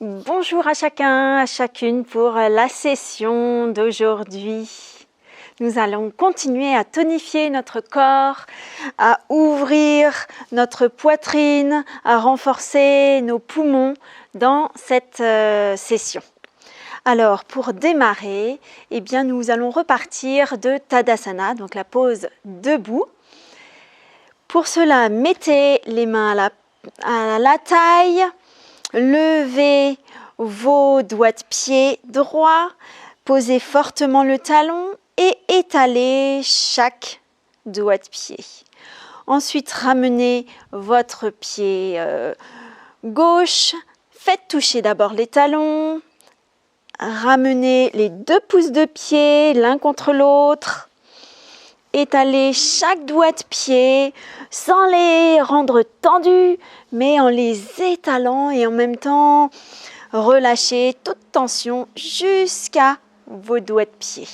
Bonjour à chacun, à chacune pour la session d'aujourd'hui. Nous allons continuer à tonifier notre corps, à ouvrir notre poitrine, à renforcer nos poumons dans cette session. Alors, pour démarrer, nous allons repartir de Tadasana, donc la pose debout. Pour cela, mettez les mains à la taille, levez vos doigts de pied droits, posez fortement le talon et étalez chaque doigt de pied. Ensuite, ramenez votre pied gauche, faites toucher d'abord les talons, ramenez les 2 pouces de pied l'un contre l'autre. Étalez chaque doigt de pied sans les rendre tendus, mais en les étalant et en même temps relâchez toute tension jusqu'à vos doigts de pied.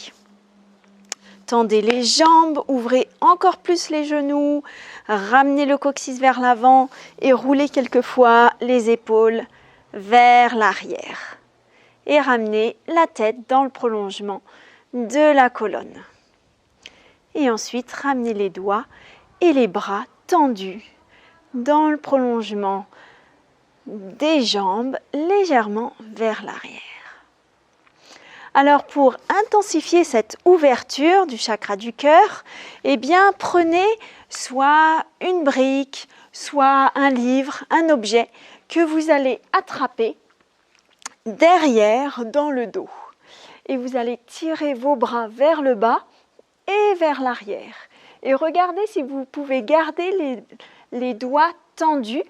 Tendez les jambes, ouvrez encore plus les genoux, ramenez le coccyx vers l'avant et roulez quelquefois les épaules vers l'arrière. Et ramenez la tête dans le prolongement de la colonne. Et ensuite, ramenez les doigts et les bras tendus dans le prolongement des jambes, légèrement vers l'arrière. Alors, pour intensifier cette ouverture du chakra du cœur, prenez soit une brique, soit un livre, un objet que vous allez attraper derrière dans le dos. Et vous allez tirer vos bras vers le bas et vers l'arrière. Et regardez si vous pouvez garder les doigts tendus,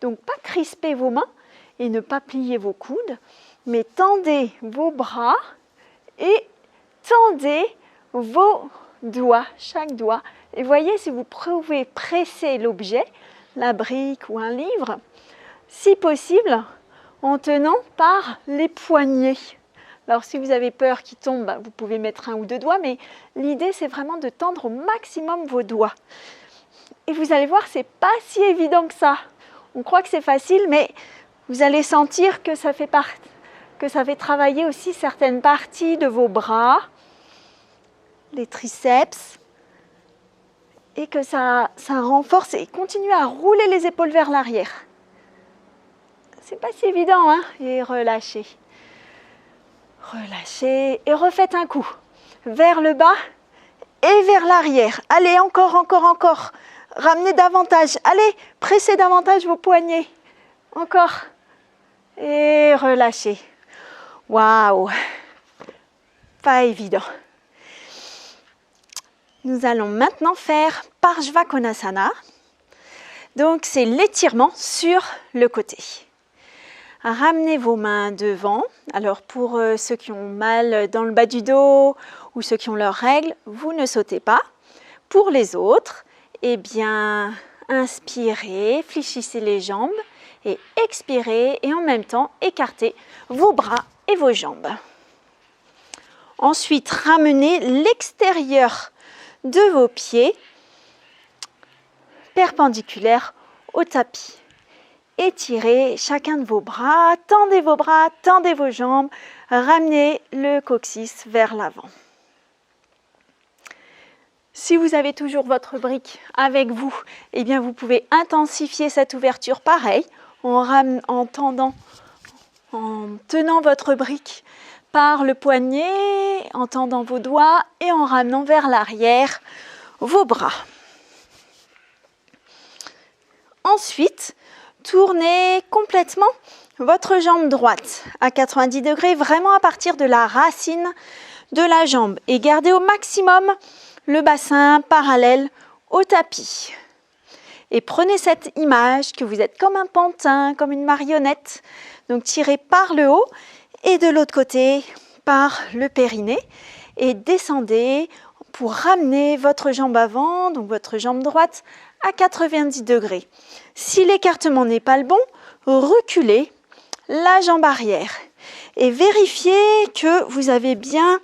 donc pas crisper vos mains et ne pas plier vos coudes, mais tendez vos bras et tendez vos doigts, chaque doigt. Et voyez si vous pouvez presser l'objet, la brique ou un livre, si possible, en tenant par les poignets. Alors, si vous avez peur qu'il tombe, vous pouvez mettre 1 ou 2 doigts, mais l'idée, c'est vraiment de tendre au maximum vos doigts. Et vous allez voir, ce n'est pas si évident que ça. On croit que c'est facile, mais vous allez sentir que ça fait travailler aussi certaines parties de vos bras, les triceps, et que ça renforce et continue à rouler les épaules vers l'arrière. C'est pas si évident, hein, et relâchez. Relâchez et refaites un coup vers le bas et vers l'arrière. Allez, encore. Ramenez davantage. Allez, pressez davantage vos poignets. Encore. Et relâchez. Waouh! Pas évident. Nous allons maintenant faire Parshvakonasana. Donc, c'est l'étirement sur le côté. Ramenez vos mains devant. Alors pour ceux qui ont mal dans le bas du dos ou ceux qui ont leurs règles, vous ne sautez pas. Pour les autres, inspirez, fléchissez les jambes et expirez et en même temps écartez vos bras et vos jambes. Ensuite, ramenez l'extérieur de vos pieds perpendiculaire au tapis. Étirez chacun de vos bras, tendez vos jambes, ramenez le coccyx vers l'avant. Si vous avez toujours votre brique avec vous, vous pouvez intensifier cette ouverture pareil en tenant votre brique par le poignet, en tendant vos doigts et en ramenant vers l'arrière vos bras. Ensuite, tournez complètement votre jambe droite à 90 degrés, vraiment à partir de la racine de la jambe. Et gardez au maximum le bassin parallèle au tapis. Et prenez cette image que vous êtes comme un pantin, comme une marionnette. Donc tirez par le haut et de l'autre côté par le périnée. Et descendez pour ramener votre jambe avant, donc votre jambe droite, à 90 degrés. Si l'écartement n'est pas le bon, reculez la jambe arrière et vérifiez que vous avez bien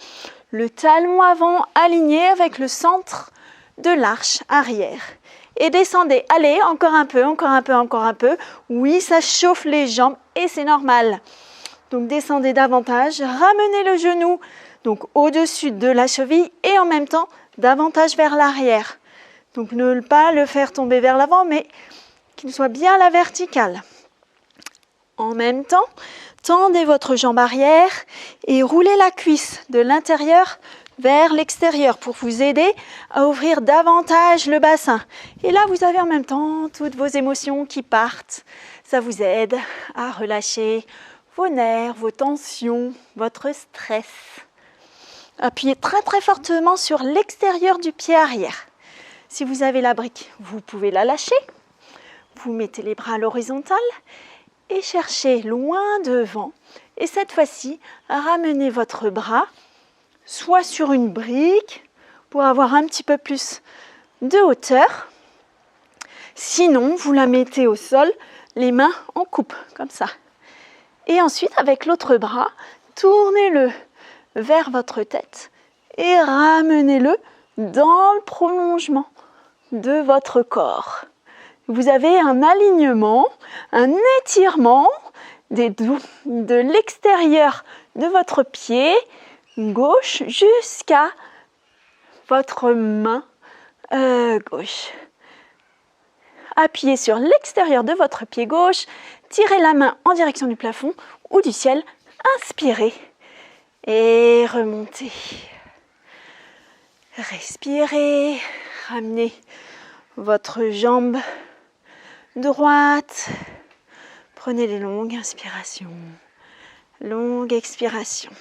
le talon avant aligné avec le centre de l'arche arrière. Et descendez, allez, encore un peu. Oui, ça chauffe les jambes et c'est normal. Donc descendez davantage, ramenez le genou donc au-dessus de la cheville et en même temps davantage vers l'arrière. Donc ne pas le faire tomber vers l'avant, mais qu'il soit bien à la verticale. En même temps, tendez votre jambe arrière et roulez la cuisse de l'intérieur vers l'extérieur pour vous aider à ouvrir davantage le bassin. Et là, vous avez en même temps toutes vos émotions qui partent. Ça vous aide à relâcher vos nerfs, vos tensions, votre stress. Appuyez très très fortement sur l'extérieur du pied arrière. Si vous avez la brique, vous pouvez la lâcher. Vous mettez les bras à l'horizontale et cherchez loin devant. Et cette fois-ci, ramenez votre bras soit sur une brique pour avoir un petit peu plus de hauteur. Sinon, vous la mettez au sol, les mains en coupe, comme ça. Et ensuite, avec l'autre bras, tournez-le vers votre tête et ramenez-le dans le prolongement de votre corps. Vous avez un alignement, un étirement de l'extérieur de votre pied gauche jusqu'à votre main gauche. Appuyez sur l'extérieur de votre pied gauche, tirez la main en direction du plafond ou du ciel, inspirez et remontez. Respirez, ramenez votre jambe droite, prenez des longues inspirations, longue expiration.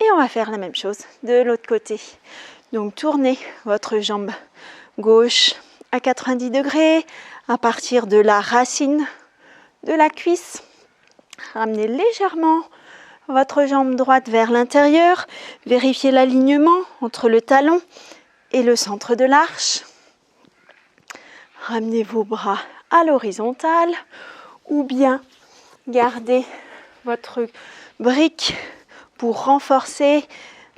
Et on va faire la même chose de l'autre côté. Donc tournez votre jambe gauche à 90 degrés à partir de la racine de la cuisse. Ramenez légèrement votre jambe droite vers l'intérieur. Vérifiez l'alignement entre le talon et le centre de l'arche. Ramenez vos bras à l'horizontale ou bien gardez votre brique pour renforcer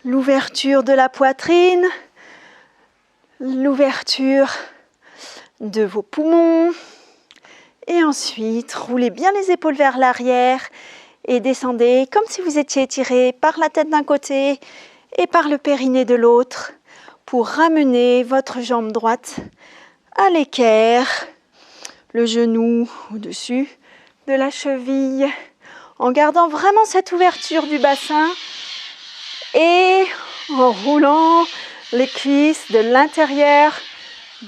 l'ouverture de la poitrine, l'ouverture de vos poumons. Et ensuite, roulez bien les épaules vers l'arrière et descendez comme si vous étiez étiré par la tête d'un côté et par le périnée de l'autre pour ramener votre jambe droite à l'équerre, le genou au-dessus de la cheville, en gardant vraiment cette ouverture du bassin et en roulant les cuisses de l'intérieur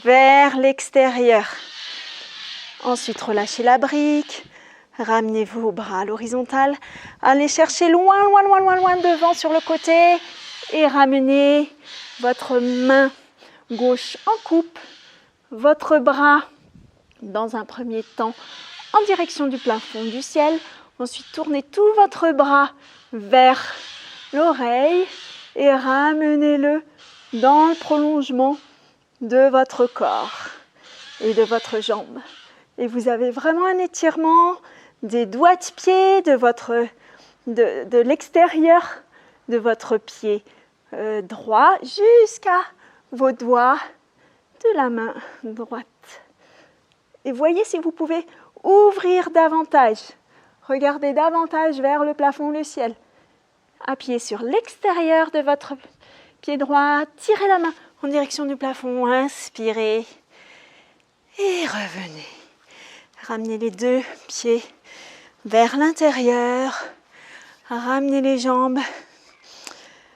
vers l'extérieur. Ensuite, relâchez la brique, ramenez vos bras à l'horizontale, allez chercher loin devant sur le côté et ramenez votre main gauche en coupe, votre bras dans un premier temps en direction du plafond du ciel. Ensuite, tournez tout votre bras vers l'oreille et ramenez-le dans le prolongement de votre corps et de votre jambe. Et vous avez vraiment un étirement des doigts de pied de l'extérieur de votre pied droit jusqu'à vos doigts de la main droite. Et voyez si vous pouvez ouvrir davantage. Regardez davantage vers le plafond, le ciel. Appuyez sur l'extérieur de votre pied droit. Tirez la main en direction du plafond. Inspirez. Et revenez. Ramenez les deux pieds vers l'intérieur. Ramenez les jambes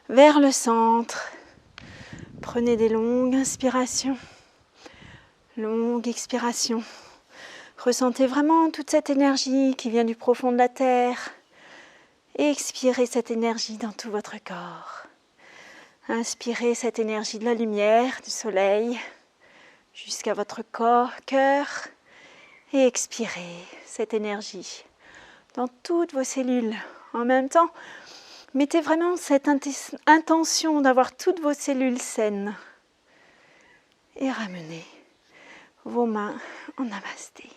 vers le centre. Prenez des longues inspirations. Longue expiration. Ressentez vraiment toute cette énergie qui vient du profond de la terre. Et expirez cette énergie dans tout votre corps. Inspirez cette énergie de la lumière, du soleil, jusqu'à votre cœur. Et expirez cette énergie dans toutes vos cellules. En même temps, mettez vraiment cette intention d'avoir toutes vos cellules saines. Et ramenez vos mains en namasté.